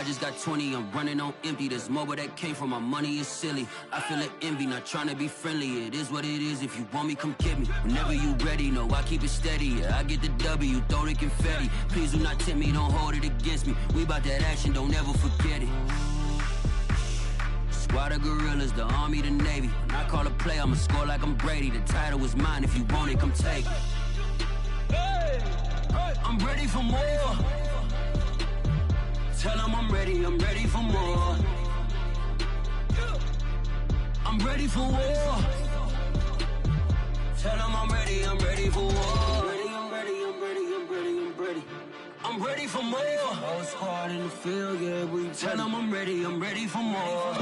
I just got 20, I'm running on empty. There's more where that came from, my money is silly. I feel it envy, not trying to be friendly. It is what it is, if you want me, come get me. Whenever you ready, no, I keep it steady. Yeah, I get the W, throw the confetti. Please do not tempt me, don't hold it against me. We bout that action, don't ever forget it. Squad of gorillas, the army, the navy. When I call a play, I'ma score like I'm Brady. The title is mine, if you want it, come take it. I'm ready for more. Tell them I'm ready for more. I'm ready for war. Tell them I'm ready for war. I'm ready for more. Whole squad in the field, yeah, we tell them I'm ready for more.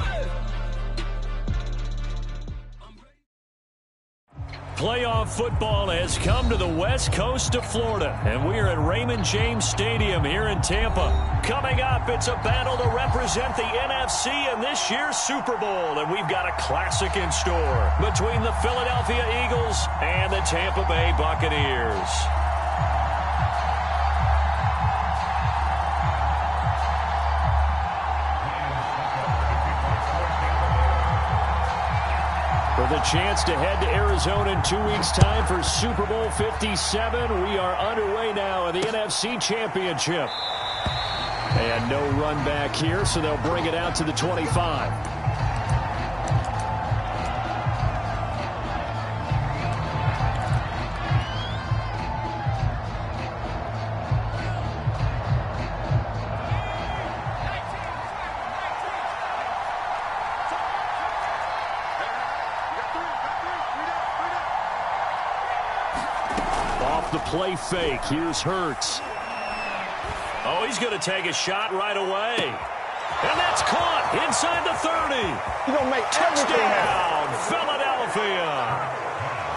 Playoff football has come to the west coast of Florida, and we are at Raymond James Stadium here in Tampa. Coming up, it's a battle to represent the NFC in this year's Super Bowl, and we've got a classic in store between the Philadelphia Eagles and the Tampa Bay Buccaneers. For the chance to head to Arizona in 2 weeks' time for Super Bowl 57, we are underway now in the NFC Championship. And no run back here, so they'll bring it out to the 25. The play fake. Here's Hurts. Oh, he's going to take a shot right away. And that's caught inside the 30. You're going to make touchdown, Philadelphia.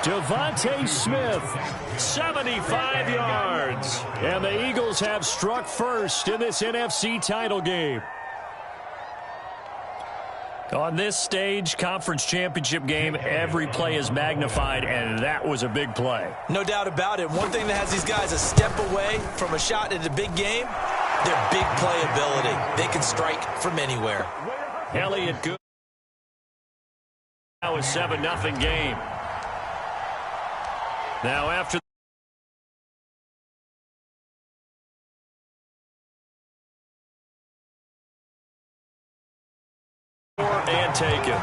Devontae Smith, 75 yards. And the Eagles have struck first in this NFC title game. On this stage, conference championship game, every play is magnified, and that was a big play. No doubt about it. One thing that has these guys a step away from a shot at a big game, their big play ability. They can strike from anywhere. Elliott good. Now a 7-0 game. Now after and taken.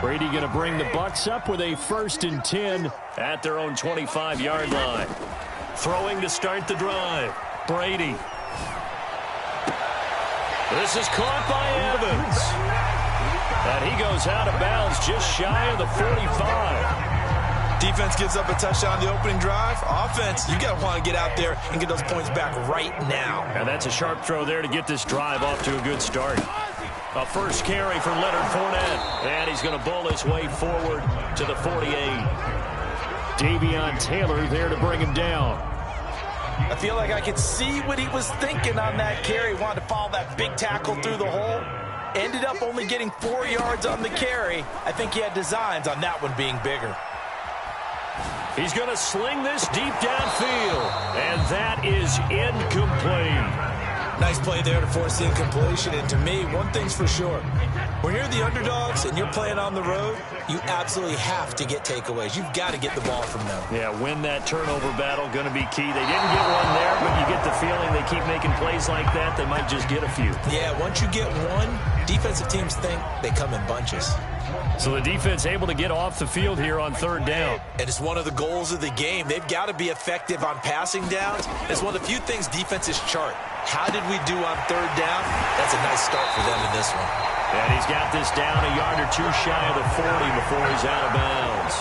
Brady going to bring the Bucs up with a 1st and 10 at their own 25-yard line. Throwing to start the drive. Brady. This is caught by Evans. And he goes out of bounds just shy of the 45. Defense gives up a touchdown on the opening drive. Offense, you got to want to get out there and get those points back right now. And that's a sharp throw there to get this drive off to a good start. A first carry for Leonard Fournette. And he's going to bowl his way forward to the 48. Davion Taylor there to bring him down. I feel like I could see what he was thinking on that carry. Wanted to follow that big tackle through the hole. Ended up only getting 4 yards on the carry. I think he had designs on that one being bigger. He's going to sling this deep downfield. And that is incomplete. Nice play there to force the incompletion. And to me, one thing's for sure. When you're the underdogs and you're playing on the road, you absolutely have to get takeaways. You've got to get the ball from them. Yeah, win that turnover battle, going to be key. They didn't get one there, but you get the feeling they keep making plays like that, they might just get a few. Yeah, once you get one, defensive teams think they come in bunches. So the defense able to get off the field here on 3rd down. And it's one of the goals of the game. They've got to be effective on passing downs. It's one of the few things defenses chart. How did we do on 3rd down? That's a nice start for them in this one. And he's got this down a yard or two shy of the 40 before he's out of bounds.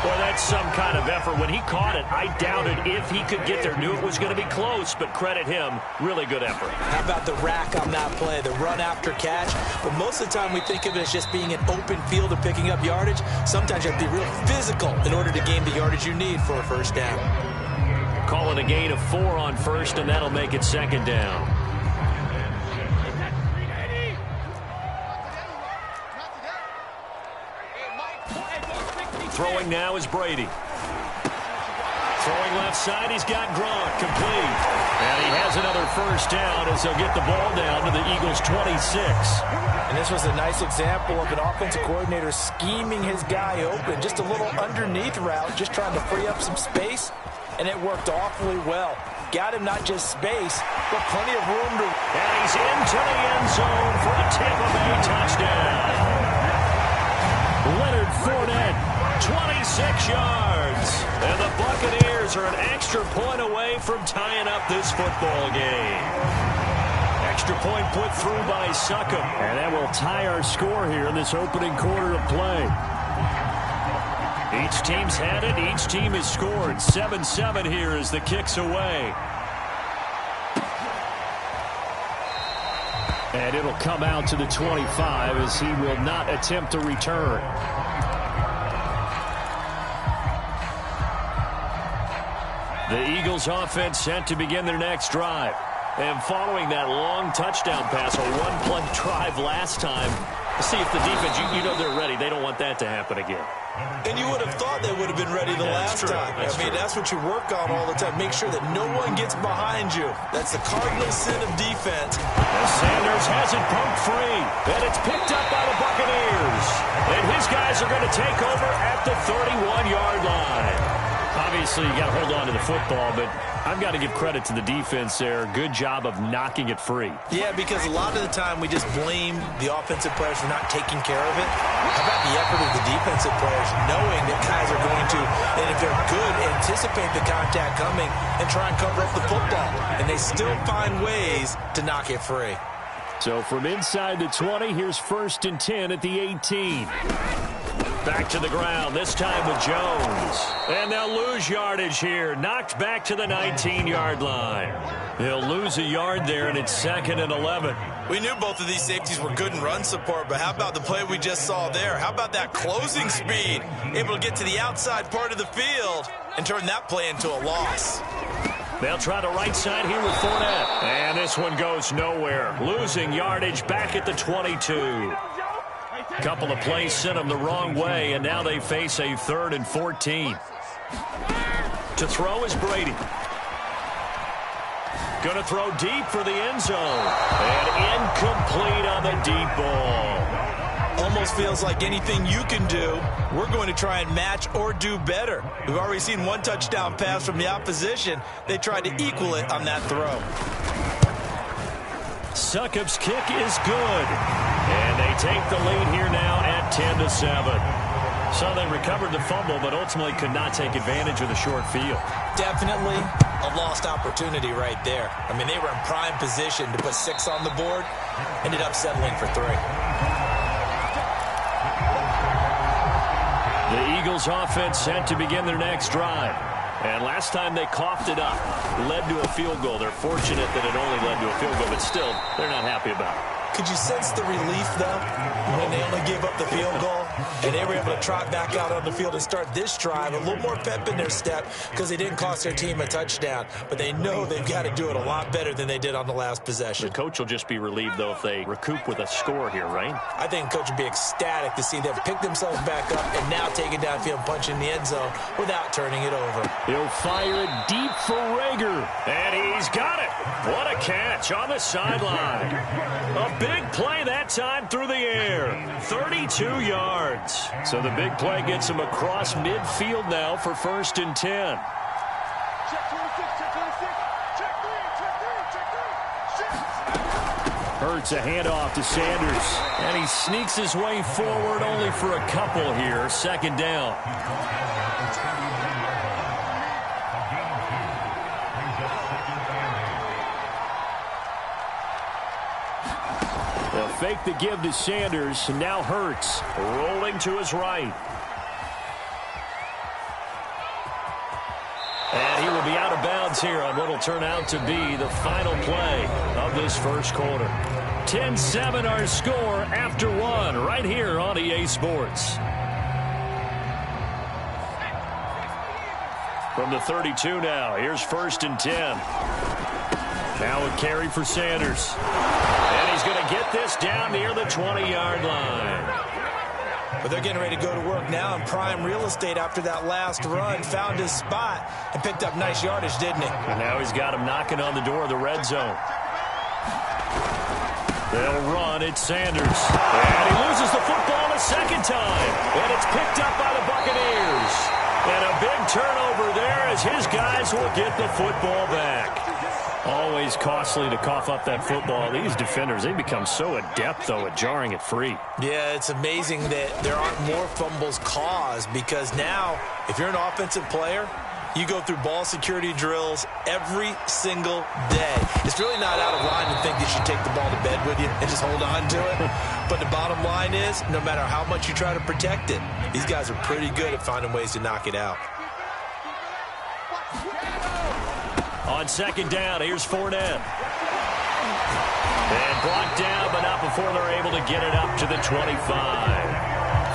Boy, that's some kind of effort. When he caught it, I doubted if he could get there. Knew it was going to be close, but credit him. Really good effort. How about the rack on that play, the run after catch? But most of the time we think of it as just being an open field and picking up yardage. Sometimes you have to be real physical in order to gain the yardage you need for a 1st down. Call it a gain of 4 on 1st, and that'll make it 2nd down. Throwing now is Brady. Throwing left side, he's got Gronk, complete. And he has another first down as they'll get the ball down to the Eagles' 26. And this was a nice example of an offensive coordinator scheming his guy open. Just a little underneath route, just trying to free up some space, and it worked awfully well. Got him not just space, but plenty of room to... And he's into the end zone for a Tampa Bay touchdown. Leonard Fournette, 26 yards. And the Buccaneers are an extra point away from tying up this football game. Extra point put through by Succop. And that will tie our score here in this opening quarter of play. Each team's had it. Each team has scored. 7-7 here as the kick's away. And it'll come out to the 25 as he will not attempt to return. The Eagles offense set to begin their next drive. And following that long touchdown pass, a one-play drive last time, see if the defense, you know they're ready. They don't want that to happen again. And you would have thought they would have been ready the last time. That's what you work on all the time. Make sure that no one gets behind you. That's the cardinal sin of defense. And Sanders has it pumped free. And it's picked up by the Buccaneers. And his guys are going to take over at the 31-yard line. Obviously, you got to hold on to the football, but I've got to give credit to the defense there. Good job of knocking it free. Yeah, because a lot of the time we just blame the offensive players for not taking care of it. How about the effort of the defensive players knowing that guys are going to, and if they're good, anticipate the contact coming and try and cover up the football. And they still find ways to knock it free. So from inside the 20, here's 1st and 10 at the 18. Back to the ground, this time with Jones. And they'll lose yardage here. Knocked back to the 19-yard line. They'll lose a yard there, and it's 2nd and 11. We knew both of these safeties were good in run support, but how about the play we just saw there? How about that closing speed? Able to get to the outside part of the field and turn that play into a loss. They'll try the right side here with Fournette. And this one goes nowhere. Losing yardage back at the 22. Couple of plays sent them the wrong way, and now they face a 3rd and 14. To throw is Brady. Going to throw deep for the end zone. And incomplete on the deep ball. Almost feels like anything you can do, we're going to try and match or do better. We've already seen one touchdown pass from the opposition. They tried to equal it on that throw. Succop's kick is good. And they take the lead here now at 10-7. So they recovered the fumble, but ultimately could not take advantage of the short field. Definitely a lost opportunity right there. I mean, they were in prime position to put 6 on the board. Ended up settling for 3. The Eagles offense set to begin their next drive. And last time they coughed it up, led to a field goal. They're fortunate that it only led to a field goal, but still, they're not happy about it. Could you sense the relief, though, when they only gave up the field goal? And they were able to trot back out on the field and start this drive. A little more pep in their step because they didn't cost their team a touchdown. But they know they've got to do it a lot better than they did on the last possession. The coach will just be relieved, though, if they recoup with a score here, right? I think the coach would be ecstatic to see them pick themselves back up and now take it downfield and punch in the end zone without turning it over. He'll fire it deep for Rager. And he's got it. What a catch on the sideline. A big play that time through the air. 32 yards. So the big play gets him across midfield now for 1st and 10. Hurts a handoff to Sanders. And he sneaks his way forward only for a couple here. 2nd down. They'll fake the give to Sanders. And now Hurts rolling to his right. And he will be out of bounds here on what will turn out to be the final play of this first quarter. 10-7 our score after 1 right here on EA Sports. From the 32 now, here's 1st and 10. Now a carry for Sanders. And he's going to get this down near the 20-yard line. But they're getting ready to go to work now in prime real estate after that last run. Found his spot and picked up nice yardage, didn't he? And now he's got him knocking on the door of the red zone. They'll run. It's Sanders. And he loses the football a second time. And it's picked up by the Buccaneers. And a big turnover there as his guys will get the football back. Always costly to cough up that football. These defenders, they become so adept, though, at jarring it free. Yeah, it's amazing that there aren't more fumbles caused because now, if you're an offensive player, you go through ball security drills every single day. It's really not out of line to think that you take the ball to bed with you and just hold on to it. But the bottom line is, no matter how much you try to protect it, these guys are pretty good at finding ways to knock it out. On second down, here's Fournette. And blocked down, but not before they're able to get it up to the 25.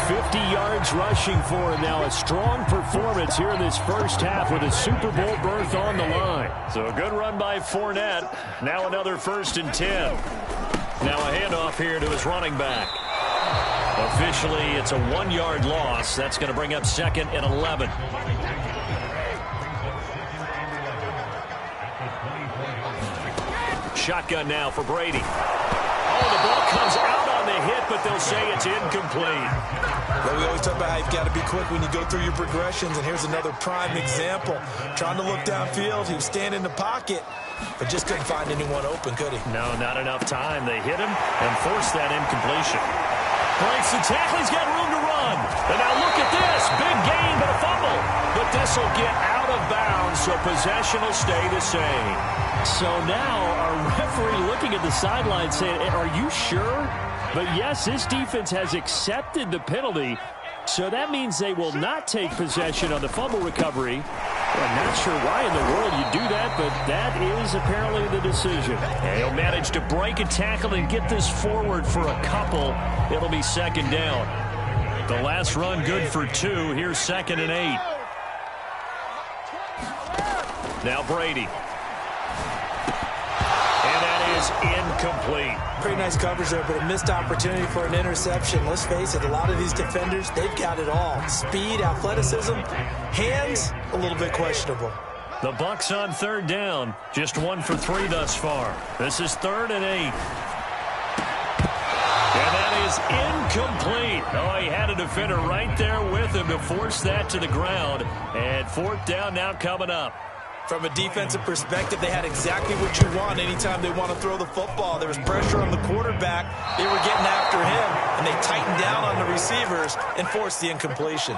50 yards rushing for him now. A strong performance here in this first half with a Super Bowl berth on the line. So a good run by Fournette. Now another 1st and 10. Now a handoff here to his running back. Officially, it's a 1-yard loss. That's going to bring up 2nd and 11. Shotgun now for Brady. Oh, the ball comes out on the hit, but they'll say it's incomplete. Well, we always talk about how you've got to be quick when you go through your progressions, and here's another prime example. Trying to look downfield, he was standing in the pocket, but just couldn't find anyone open, could he? No, not enough time. They hit him and forced that incompletion. Breaks the tackle. He's got room to run. And now look at this. Big gain, but a fumble. But this will get out of bounds, so possession will stay the same. So now our referee looking at the sideline saying, are you sure? But yes, this defense has accepted the penalty, so that means they will not take possession on the fumble recovery. I'm not sure why in the world you do that, but that is apparently the decision. And he'll manage to break a tackle and get this forward for a couple. It'll be 2nd down. The last run good for 2. Here's 2nd and 8. Now Brady. And that is incomplete. Pretty nice coverage there, but a missed opportunity for an interception. Let's face it, a lot of these defenders, they've got it all. Speed, athleticism, hands, a little bit questionable. The Bucs on 3rd down. Just 1 for 3 thus far. This is 3rd and 8. And that is incomplete. Oh, he had a defender right there with him to force that to the ground. And 4th down now coming up. From a defensive perspective, they had exactly what you want anytime they want to throw the football. There was pressure on the quarterback. They were getting after him, and they tightened down on the receivers and forced the incompletion.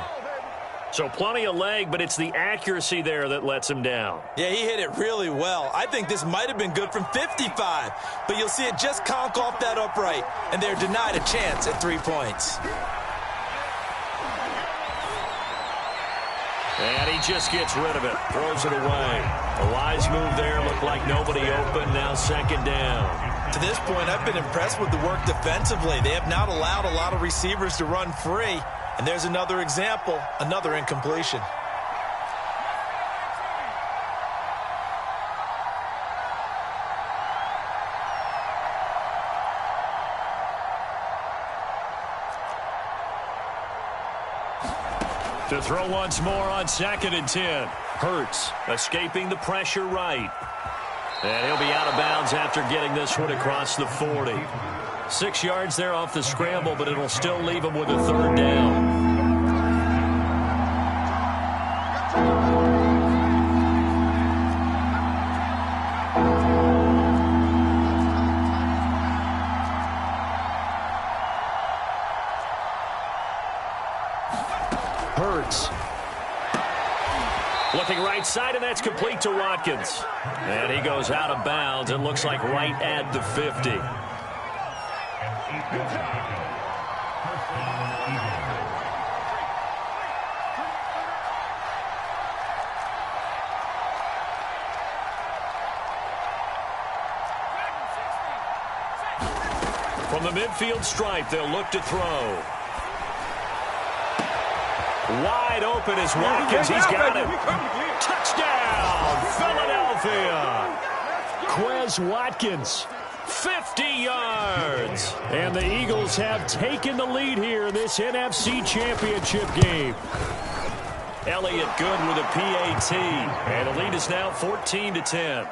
So plenty of leg, but it's the accuracy there that lets him down. Yeah, he hit it really well. I think this might have been good from 55, but you'll see it just conk off that upright, and they're denied a chance at 3 points. And he just gets rid of it, throws it away. A wise move there, looked like nobody open, now 2nd down. To this point, I've been impressed with the work defensively. They have not allowed a lot of receivers to run free. And there's another example, another incompletion. To throw once more on 2nd and 10. Hurts escaping the pressure right. And he'll be out of bounds after getting this one across the 40. 6 yards there off the scramble, but it'll still leave him with a 3rd down. Hurts. Looking right side, and that's complete to Watkins. And he goes out of bounds and looks like right at the 50. From the midfield stripe, they'll look to throw. Wide open is Watkins. He's got him. Touchdown, Philadelphia. Quez Watkins, 50 yards. And the Eagles have taken the lead here in this NFC Championship game. Elliott good with a PAT. And the lead is now 14-10.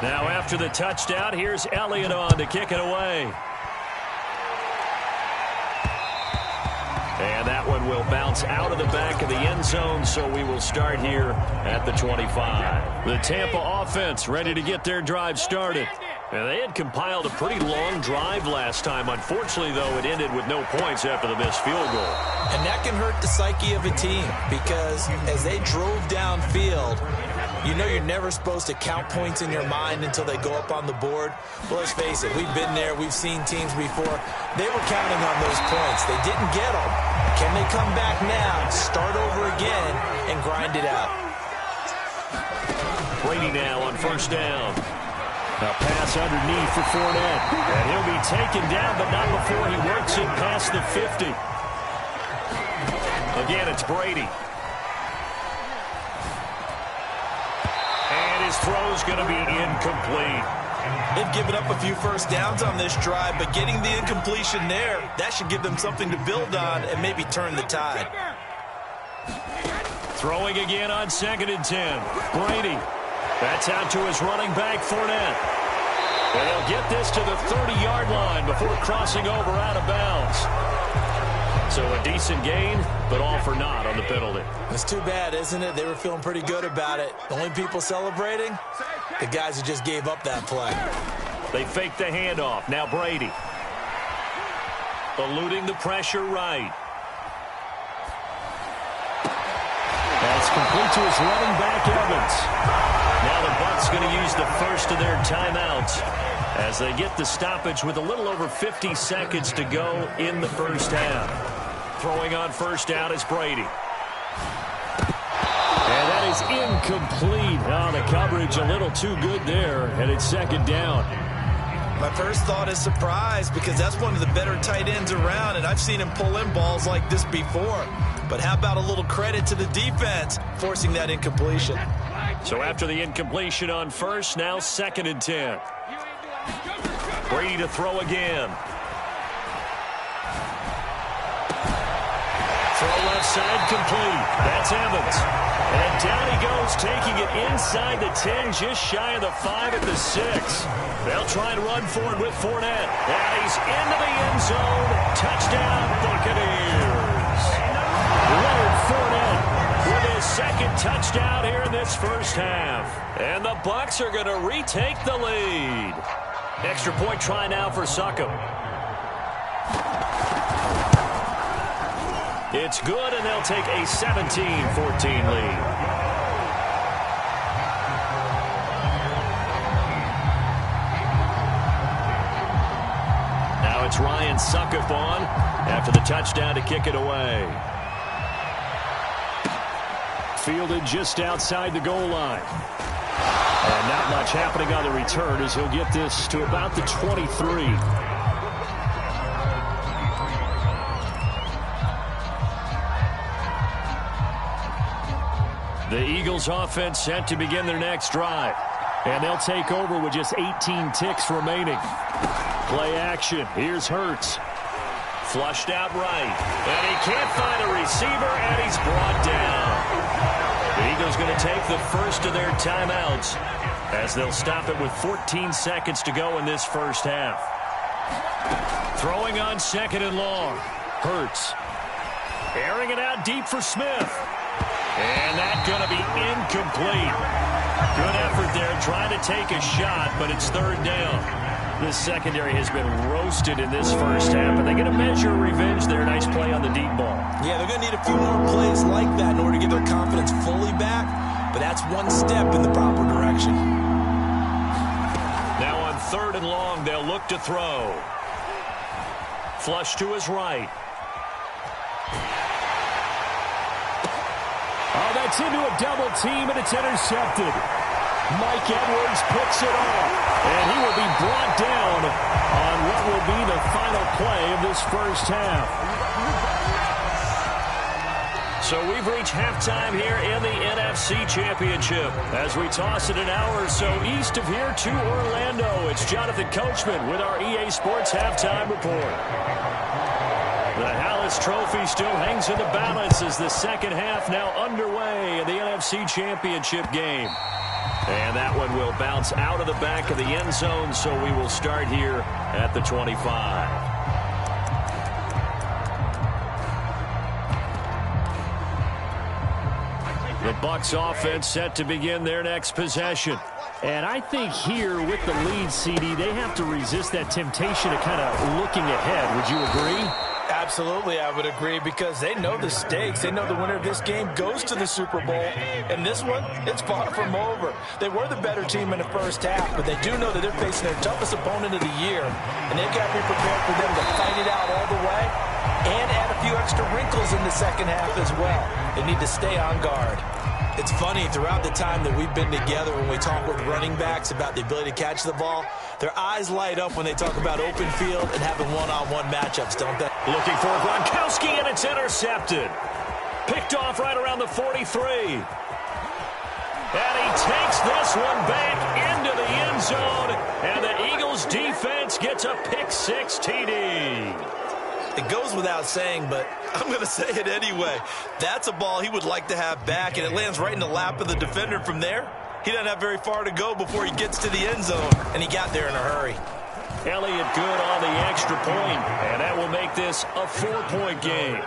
Now after the touchdown, here's Elliott on to kick it away. And that one will bounce out of the back of the end zone, so we will start here at the 25. The Tampa offense ready to get their drive started. And they had compiled a pretty long drive last time. Unfortunately, though, it ended with no points after the missed field goal. And that can hurt the psyche of a team because as they drove downfield, you know you're never supposed to count points in your mind until they go up on the board. But let's face it, we've been there. We've seen teams before. They were counting on those points. They didn't get them. Can they come back now, start over again, and grind it out? Brady now on first down. A pass underneath for Fournette. And he'll be taken down, but not before he works it past the 50. Again, it's Brady. And his throw's going to be incomplete. They've given up a few first downs on this drive, but getting the incompletion there, that should give them something to build on and maybe turn the tide. Throwing again on 2nd and 10. Brady. That's out to his running back, Fournette. And he'll get this to the 30-yard line before crossing over out of bounds. So a decent gain, but all for naught on the penalty. It's too bad, isn't it? They were feeling pretty good about it. The only people celebrating, the guys who just gave up that play. They fake the handoff. Now Brady. Eluding the pressure right. That's complete to his running back, Evans. Now the Bucs going to use the first of their timeouts as they get the stoppage with a little over 50 seconds to go in the first half. Throwing on first down is Brady. And that is incomplete. Oh, the coverage a little too good there, and it's 2nd down. My first thought is surprise because that's one of the better tight ends around, and I've seen him pull in balls like this before. But how about a little credit to the defense forcing that incompletion? So after the incompletion on first, now 2nd and 10. Brady to throw again. Throw left side complete. That's Evans. And down he goes, taking it inside the 10, just shy of the 5 at the 6. They'll try and run forward with Fournette. And he's into the end zone. Touchdown, Buccaneers. Leonard Fournette with his 2nd touchdown here in this first half. And the Bucs are going to retake the lead. Extra point try now for Succop. It's good, and they'll take a 17-14 lead. Now it's Ryan Succop on after the touchdown to kick it away. Fielded just outside the goal line. And not much happening on the return as he'll get this to about the 23. The Eagles offense set to begin their next drive. And they'll take over with just 18 ticks remaining. Play action. Here's Hurts. Flushed out right. And he can't find a receiver, and he's brought down. The Eagles going to take the first of their timeouts as they'll stop it with 14 seconds to go in this first half. Throwing on 2nd and long. Hurts. Airing it out deep for Smith. And that's going to be incomplete. Good effort there trying to take a shot, but it's 3rd down. This secondary has been roasted in this first half, but they get a measure of revenge there. Nice play on the deep ball. Yeah, they're going to need a few more plays like that in order to get their confidence fully back, but that's one step in the proper direction. Now on 3rd and long, they'll look to throw. Flush to his right. Oh, that's into a double team, and it's intercepted. Mike Edwards picks it off, and he will be brought down on what will be the final play of this first half. So we've reached halftime here in the NFC Championship. As we toss it an hour or so east of here to Orlando, it's Jonathan Coachman with our EA Sports Halftime Report. The Hallis Trophy still hangs in the balance as the second half now underway in the NFC Championship game. And that one will bounce out of the back of the end zone, so we will start here at the 25. The Bucs offense set to begin their next possession. And I think here with the lead, CD, they have to resist that temptation of kind of looking ahead. Would you agree? Absolutely, I would agree, because they know the stakes. They know the winner of this game goes to the Super Bowl. And this one, it's far from over. They were the better team in the first half, but they do know that they're facing their toughest opponent of the year. And they've got to be prepared for them to fight it out all the way and add a few extra wrinkles in the second half as well. They need to stay on guard. It's funny, throughout the time that we've been together, when we talk with running backs about the ability to catch the ball, their eyes light up when they talk about open field and having one-on-one matchups, don't they? Looking for Gronkowski, and it's intercepted. Picked off right around the 43. And he takes this one back into the end zone, and the Eagles defense gets a pick-6 TD. It goes without saying, but I'm going to say it anyway. That's a ball he would like to have back, and it lands right in the lap of the defender from there. He doesn't have very far to go before he gets to the end zone, and he got there in a hurry. Elliott good on the extra point, and that will make this a 4-point game.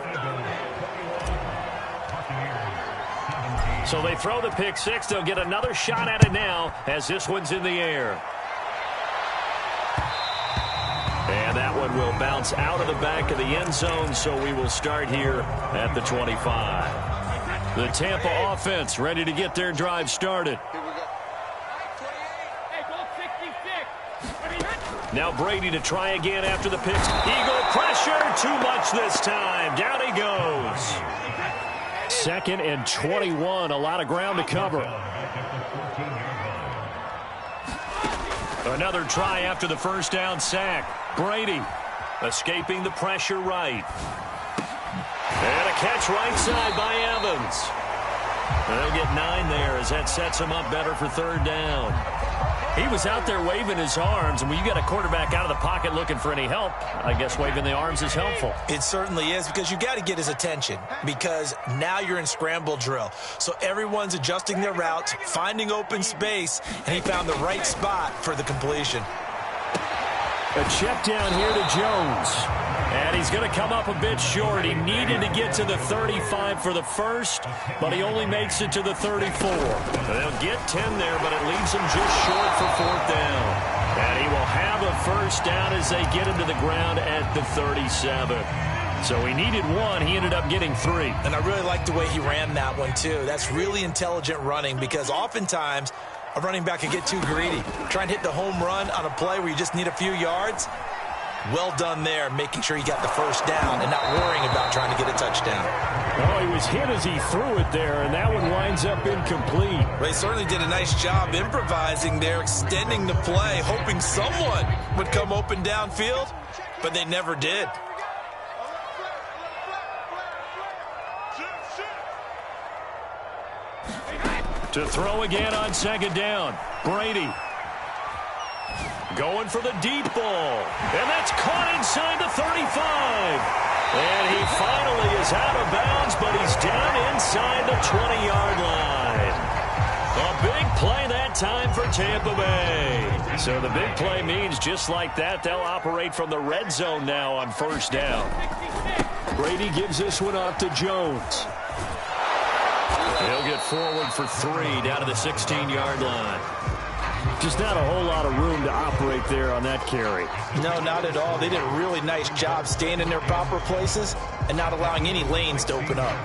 So they throw the pick-6. They'll get another shot at it now as this one's in the air. And that one will bounce out of the back of the end zone, so we will start here at the 25. The Tampa offense ready to get their drive started. Now Brady to try again after the pick. Eagle pressure, too much this time. Down he goes. 2nd and 21, a lot of ground to cover. Another try after the first down sack. Brady escaping the pressure right. And a catch right side by Evans. They'll get 9 there as that sets him up better for 3rd down. He was out there waving his arms, and when you got a quarterback out of the pocket looking for any help, I guess waving the arms is helpful. It certainly is, because you got to get his attention, because now you're in scramble drill. So everyone's adjusting their routes, finding open space, and he found the right spot for the completion. A check down here to Jones. And he's going to come up a bit short. He needed to get to the 35 for the first, but he only makes it to the 34. They'll get 10 there, but it leaves him just short for 4th down. And he will have a first down as they get him to the ground at the 37. So he needed 1. He ended up getting 3. And I really like the way he ran that one, too. That's really intelligent running, because oftentimes a running back can get too greedy. Try and hit the home run on a play where you just need a few yards. Well done there, making sure he got the first down and not worrying about trying to get a touchdown. Oh, he was hit as he threw it there, and that one winds up incomplete. Well, he certainly did a nice job improvising there, extending the play, hoping someone would come open downfield, but they never did. To throw again on 2nd down. Brady going for the deep ball. And that's caught inside the 35. And he finally is out of bounds, but he's down inside the 20-yard line. A big play that time for Tampa Bay. So the big play means just like that, they'll operate from the red zone now on 1st down. Brady gives this one off to Jones. He'll get forward for 3 down to the 16-yard line. Just not a whole lot of room to operate there on that carry. No, not at all. They did a really nice job staying in their proper places and not allowing any lanes to open up.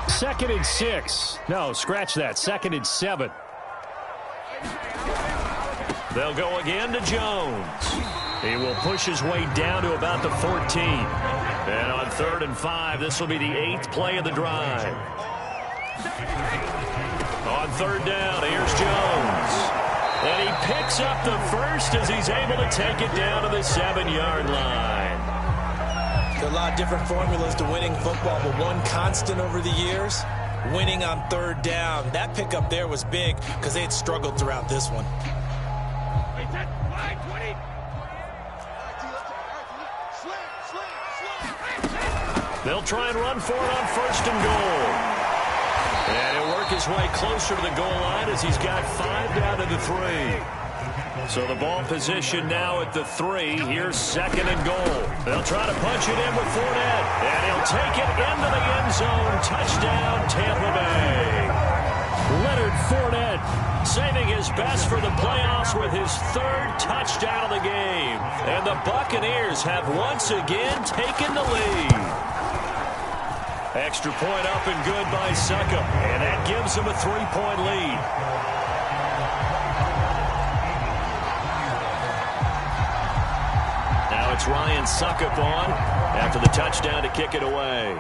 2nd and 6. No, scratch that. 2nd and 7. They'll go again to Jones. He will push his way down to about the 14. And on 3rd and 5, this will be the 8th play of the drive. On 3rd down, here's Jones. And he picks up the first as he's able to take it down to the 7-yard line. There are a lot of different formulas to winning football, but one constant over the years, winning on third down. That pickup there was big because they had struggled throughout this one. They'll try and run for it on 1st and goal. And he'll work his way closer to the goal line as he's got 5 down to the 3. So the ball position now at the 3. Here's 2nd and goal. They'll try to punch it in with Fournette. And he'll take it into the end zone. Touchdown, Tampa Bay. Leonard Fournette saving his best for the playoffs with his 3rd touchdown of the game. And the Buccaneers have once again taken the lead. Extra point up and good by Succop. And that gives them a 3-point lead. Now it's Ryan Succop on after the touchdown to kick it away.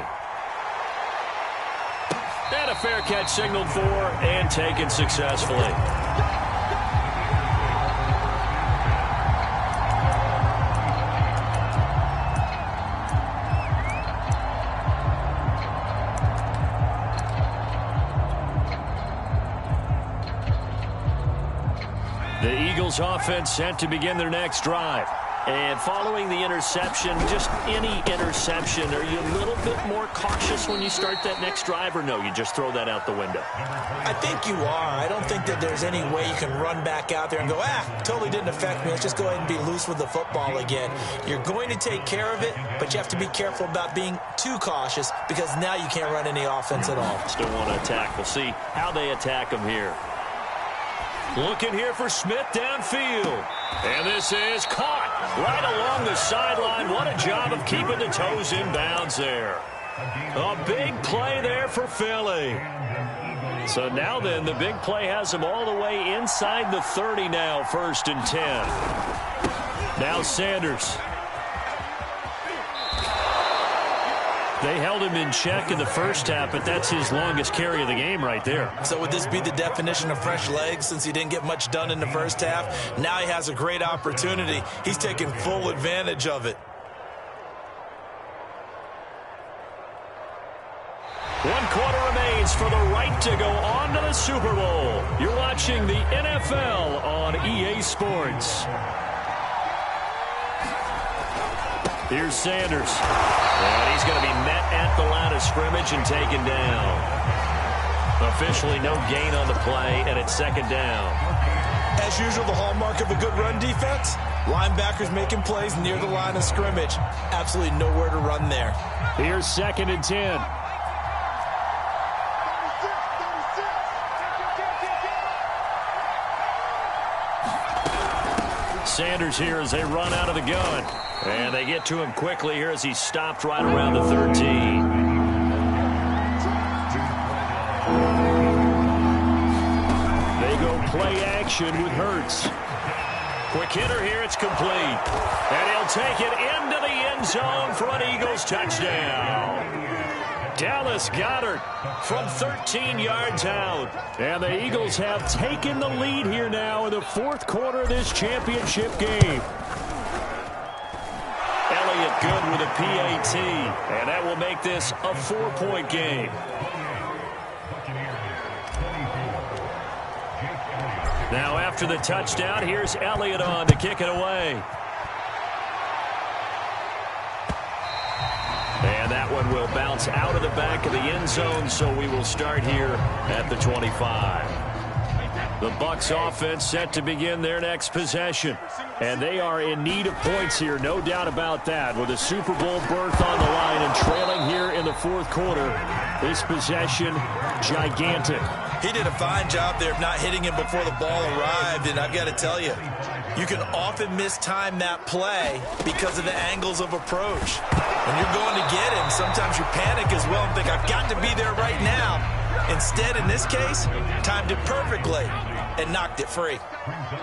And a fair catch signaled for and taken successfully. The Eagles offense set to begin their next drive. And following the interception, just any interception, are you a little bit more cautious when you start that next drive, or no, you just throw that out the window? I think you are. I don't think that there's any way you can run back out there and go, totally didn't affect me. Let's just go ahead and be loose with the football again. You're going to take care of it, but you have to be careful about being too cautious because now you can't run any offense at all. Still want to attack. We'll see how they attack them here. Looking here for Smith downfield. And this is caught right along the sideline. What a job of keeping the toes in bounds there. A big play there for Philly. So now then, the big play has them all the way inside the 30 now, 1st and 10. Now Sanders. They held him in check in the first half, but that's his longest carry of the game right there. So would this be the definition of fresh legs since he didn't get much done in the first half? Now he has a great opportunity. He's taking full advantage of it. 1 quarter remains for the right to go on to the Super Bowl. You're watching the NFL on EA Sports. Here's Sanders. And he's going to be met at the line of scrimmage and taken down. Officially no gain on the play, and it's 2nd down. As usual, the hallmark of a good run defense, linebackers making plays near the line of scrimmage. Absolutely nowhere to run there. Here's 2nd and 10. Sanders here as they run out of the gun. And they get to him quickly here as he's stopped right around the 13. They go play action with Hurts. Quick hitter here, it's complete. And he'll take it into the end zone for an Eagles touchdown. Dallas Goedert from 13 yards out. And the Eagles have taken the lead here now in the 4th quarter of this championship game. Elliott good with a PAT. And that will make this a 4-point game. Now after the touchdown, here's Elliott on to kick it away. And that one will bounce out of the back of the end zone, so we will start here at the 25. The Bucs offense set to begin their next possession. And they are in need of points here, no doubt about that. With a Super Bowl berth on the line and trailing here in the 4th quarter, this possession, gigantic. He did a fine job there of not hitting him before the ball arrived, and I've got to tell you, you can often mistime that play because of the angles of approach. When you're going to get him, sometimes you panic as well and think, I've got to be there right now. Instead, in this case, timed it perfectly and knocked it free.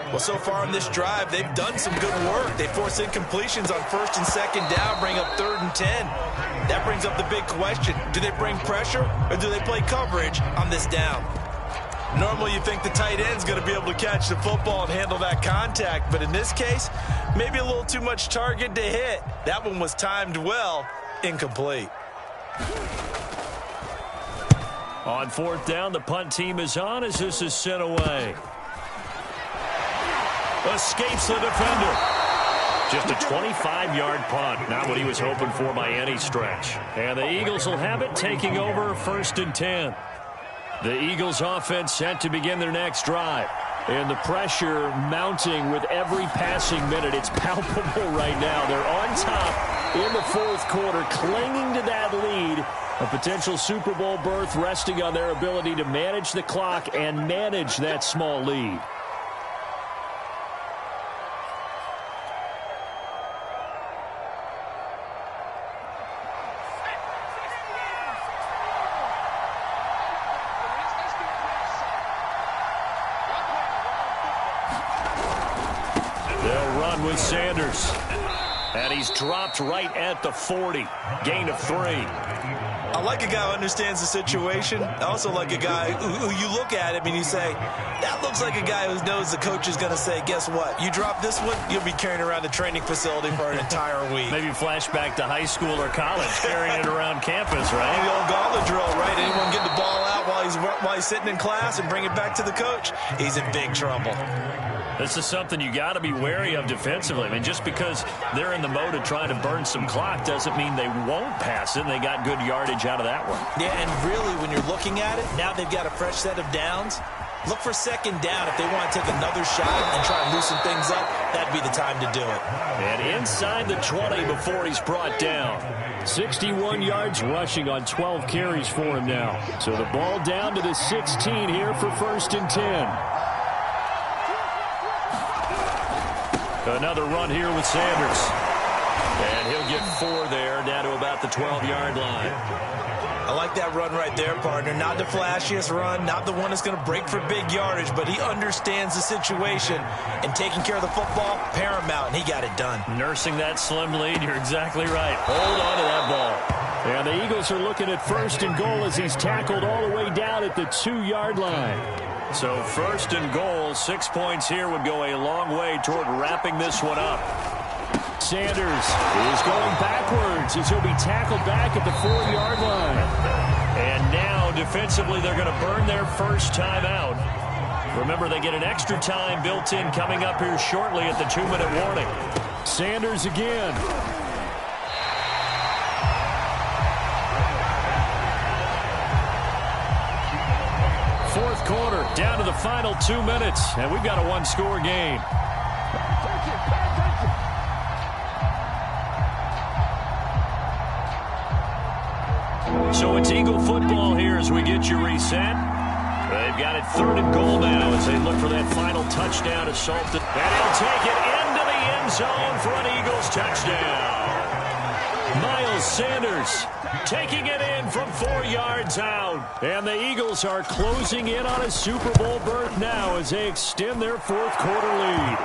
Well, so far in this drive, they've done some good work. They force incompletions on 1st and 2nd down, bring up 3rd and 10. That brings up the big question. Do they bring pressure or do they play coverage on this down? Normally you think the tight end's going to be able to catch the football and handle that contact, but in this case, maybe a little too much target to hit. That one was timed well, incomplete. On fourth down, the punt team is on as this is sent away. Escapes the defender. Just a 25-yard punt. Not what he was hoping for by any stretch. And the Eagles will have it, taking over 1st and 10. The Eagles offense set to begin their next drive. And the pressure mounting with every passing minute. It's palpable right now. They're on top in the fourth quarter, clinging to that lead. A potential Super Bowl berth resting on their ability to manage the clock and manage that small lead. They'll run with Sanders. And he's dropped right at the 40. Gain of 3. I like a guy who understands the situation. I also like a guy who you look at him and you say, that looks like a guy who knows the coach is going to say, guess what? You drop this one, you'll be carrying around the training facility for an entire week. Maybe flashback to high school or college, carrying it around campus, right? The old gauntlet drill, right? Anyone get the ball out while he's sitting in class and bring it back to the coach, he's in big trouble. This is something you got to be wary of defensively. I mean, just because they're in the mode of trying to burn some clock doesn't mean they won't pass it. And they got good yardage out of that one. Yeah, and really, when you're looking at it, now they've got a fresh set of downs. Look for 2nd down. If they want to take another shot and try and loosen things up, that'd be the time to do it. And inside the 20 before he's brought down. 61 yards rushing on 12 carries for him now. So the ball down to the 16 here for 1st and 10. Another run here with Sanders. And he'll get 4 there, down to about the 12-yard line. I like that run right there, partner. Not the flashiest run, not the one that's going to break for big yardage, but he understands the situation, and taking care of the football, paramount, and he got it done. Nursing that slim lead, you're exactly right. Hold on to that ball. And the Eagles are looking at 1st and goal as he's tackled all the way down at the 2-yard line. So 1st and goal, 6 points here would go a long way toward wrapping this one up. Sanders is going backwards as he'll be tackled back at the 4-yard line. And now defensively they're going to burn their first time out. Remember, they get an extra time built in coming up here shortly at the 2-minute warning. Sanders again. Fourth quarter, down to the final 2 minutes, and we've got a one-score game. So it's Eagle football here as we get you reset. They've got it 3rd and goal now as they look for that final touchdown assault. And he'll take it into the end zone for an Eagles touchdown. Miles Sanders taking it in from 4 yards out. And the Eagles are closing in on a Super Bowl berth now as they extend their 4th quarter lead.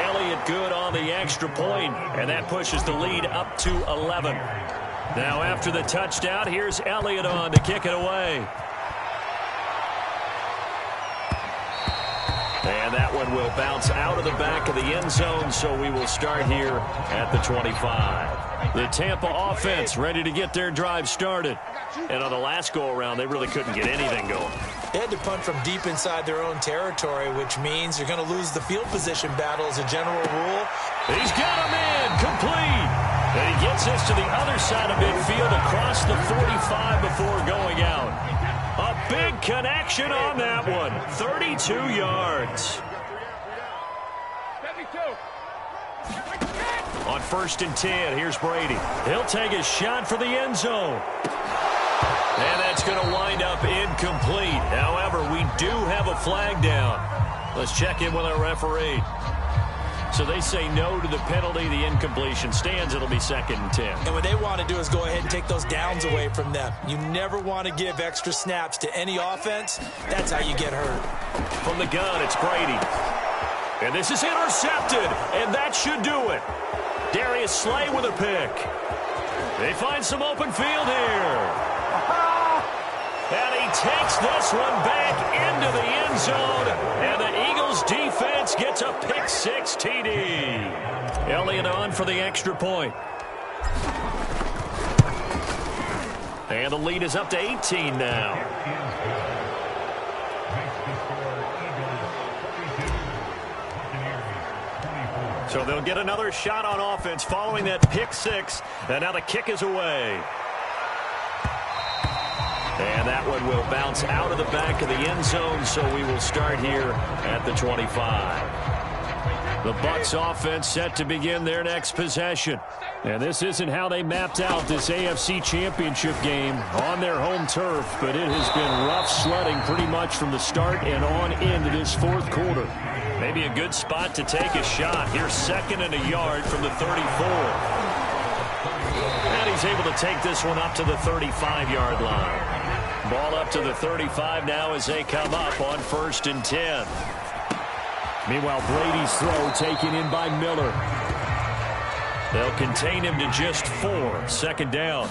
Elliott good on the extra point, and that pushes the lead up to 11. Now after the touchdown, here's Elliott on to kick it away. And that one will bounce out of the back of the end zone, so we will start here at the 25. The Tampa offense ready to get their drive started. And on the last go-around, they really couldn't get anything going. They had to punt from deep inside their own territory, which means you're going to lose the field position battle as a general rule. He's got him in, complete. And he gets this to the other side of midfield across the 45 before going out. A big connection on that one. 32 yards. On 1st and 10, here's Brady. He'll take a shot for the end zone. And that's going to wind up incomplete. However, we do have a flag down. Let's check in with our referee. So they say no to the penalty. The incompletion stands. It'll be 2nd and 10. And what they want to do is go ahead and take those downs away from them. You never want to give extra snaps to any offense. That's how you get hurt. From the gun, it's Brady. And this is intercepted. And that should do it. Darius Slay with a pick. They find some open field here. And he takes this one back into the end zone. And the Eagles defense gets a pick-6 TD. Elliott on for the extra point. And the lead is up to 18 now. So they'll get another shot on offense following that pick six. And now the kick is away. And that one will bounce out of the back of the end zone, so we will start here at the 25. The Bucs offense set to begin their next possession. And this isn't how they mapped out this AFC Championship game on their home turf, but it has been rough sledding pretty much from the start and on into this fourth quarter. Maybe a good spot to take a shot. Here's 2nd and a yard from the 34. And he's able to take this one up to the 35-yard line. Ball up to the 35 now as they come up on 1st and 10. Meanwhile, Brady's throw taken in by Miller. They'll contain him to just 4. 2nd down.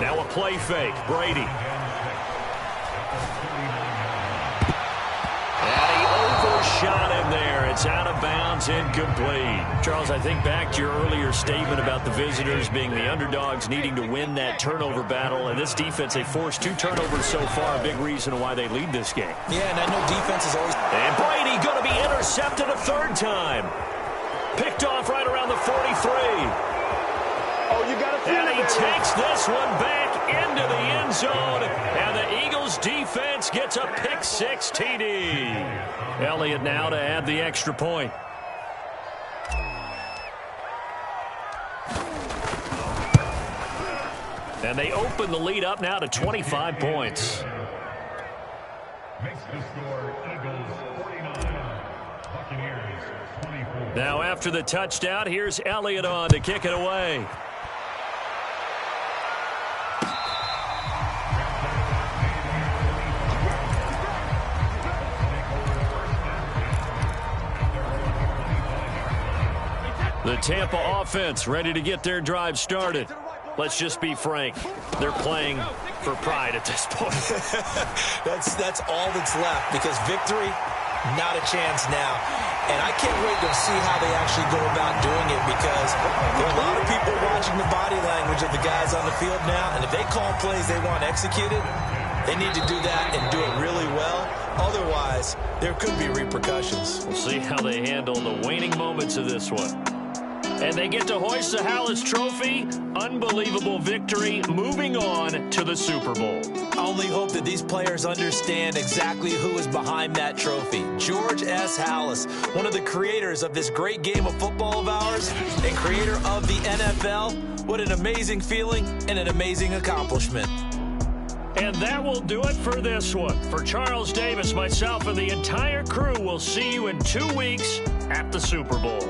Now a play fake. Brady. And he overshot him there. It's out of bounds, incomplete. Charles, I think back to your earlier statement about the visitors being the underdogs needing to win that turnover battle. And this defense, they forced 2 turnovers so far, a big reason why they lead this game. Yeah, and I know defense is always... And Brady going to be intercepted a 3rd time. Picked off right around the 43. Oh, you got to. And he takes this one back into the end zone. And the Eagles defense gets a pick 6 TD. Elliott now to add the extra point. And they open the lead up now to 25 points. Makes the score Eagles 49, Buccaneers 24. Now after the touchdown, here's Elliott on to kick it away. The Tampa offense ready to get their drive started. Let's just be frank. They're playing for pride at this point. That's all that's left, because victory, not a chance now. And I can't wait to see how they actually go about doing it, because there are a lot of people watching the body language of the guys on the field now, and if they call plays they want executed, they need to do that and do it really well. Otherwise, there could be repercussions. We'll see how they handle the waning moments of this one. And they get to hoist the Hallis Trophy. Unbelievable victory. Moving on to the Super Bowl. I only hope that these players understand exactly who is behind that trophy. George S. Hallis, one of the creators of this great game of football of ours and creator of the NFL. What an amazing feeling and an amazing accomplishment. And that will do it for this one. For Charles Davis, myself, and the entire crew, we'll see you in 2 weeks at the Super Bowl.